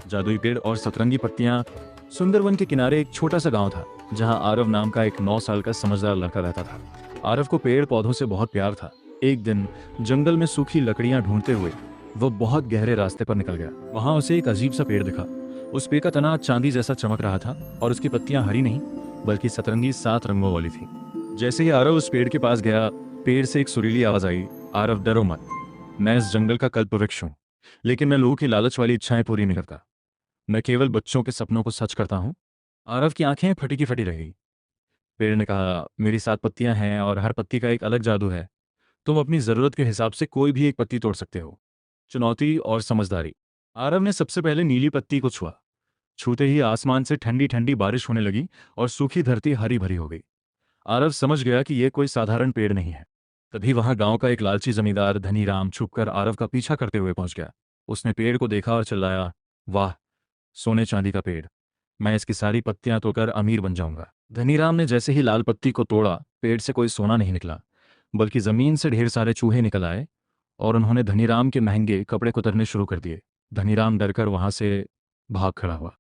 जादुई पेड़ और सतरंगी पत्तियां। सुंदरवन के किनारे एक छोटा सा गांव था जहां आरव नाम का एक 9 साल का समझदार लड़का रहता था। आरव को पेड़ पौधों से बहुत प्यार था। एक दिन जंगल में सूखी लकड़ियां ढूंढते हुए वो बहुत गहरे रास्ते पर निकल गया। वहां उसे एक अजीब सा पेड़ दिखा। उस पेड़ का तना चांदी जैसा चमक रहा था और उसकी पत्तियां हरी नहीं बल्कि सतरंगी 7 रंगों वाली थी। जैसे ही आरव उस पेड़ के पास गया, पेड़ से एक सुरीली आवाज आई, आरव डरो मत, मैं इस जंगल का कल्पवृक्ष हूँ, लेकिन मैं लोगों की लालच वाली इच्छाएं पूरी नहीं करता। मैं केवल बच्चों के सपनों को सच करता हूँ। आरव की आंखें फटी की फटी रही। पेड़ ने कहा, मेरी 7 पत्तियां हैं और हर पत्ती का एक अलग जादू है। तुम अपनी जरूरत के हिसाब से कोई भी एक पत्ती तोड़ सकते हो। चुनौती और समझदारी। आरव ने सबसे पहले नीली पत्ती को छुआ। छूते ही आसमान से ठंडी ठंडी बारिश होने लगी और सूखी धरती हरी भरी हो गई। आरव समझ गया कि यह कोई साधारण पेड़ नहीं है। तभी वहां गांव का एक लालची जमींदार धनीराम छुपकर आरव का पीछा करते हुए पहुंच गया। उसने पेड़ को देखा और चिल्लाया, वाह, सोने चांदी का पेड़, मैं इसकी सारी पत्तियां तोड़कर अमीर बन जाऊंगा। धनीराम ने जैसे ही लाल पत्ती को तोड़ा, पेड़ से कोई सोना नहीं निकला बल्कि जमीन से ढेर सारे चूहे निकल आए और उन्होंने धनीराम के महंगे कपड़े कुतरने शुरू कर दिए। धनीराम डरकर वहां से भाग खड़ा हुआ।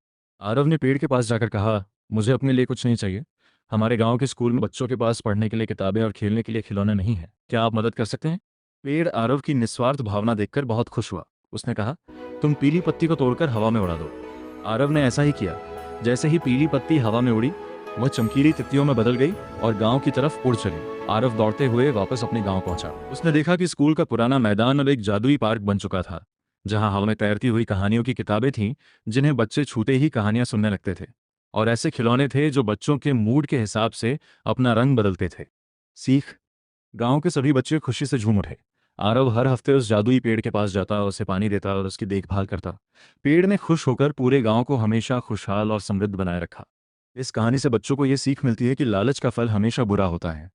आरव ने पेड़ के पास जाकर कहा, मुझे अपने लिए कुछ नहीं चाहिए। हमारे गांव के स्कूल में बच्चों के पास पढ़ने के लिए किताबें और खेलने के लिए खिलौने नहीं हैं। क्या आप मदद कर सकते हैं? पेड़ आरव की निस्वार्थ भावना देखकर बहुत खुश हुआ। उसने कहा, तुम पीली पत्ती को तोड़कर हवा में उड़ा दो। आरव ने ऐसा ही किया। जैसे ही पीली पत्ती हवा में उड़ी, वह चमकीली तितलियों में बदल गई और गांव की तरफ उड़ चली। आरव दौड़ते हुए वापस अपने गांव पहुंचा। उसने देखा कि स्कूल का पुराना मैदान अब एक जादुई पार्क बन चुका था, जहां हवा में तैरती हुई कहानियों की किताबें थीं, जिन्हें बच्चे छूते ही कहानियां सुनने लगते थे। और ऐसे खिलौने थे जो बच्चों के मूड के हिसाब से अपना रंग बदलते थे। सीख। गांव के सभी बच्चे खुशी से झूम उठे। आरव हर हफ्ते उस जादुई पेड़ के पास जाता, उसे पानी देता और उसकी देखभाल करता। पेड़ ने खुश होकर पूरे गांव को हमेशा खुशहाल और समृद्ध बनाए रखा। इस कहानी से बच्चों को यह सीख मिलती है कि लालच का फल हमेशा बुरा होता है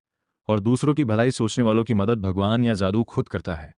और दूसरों की भलाई सोचने वालों की मदद भगवान या जादू खुद करता है।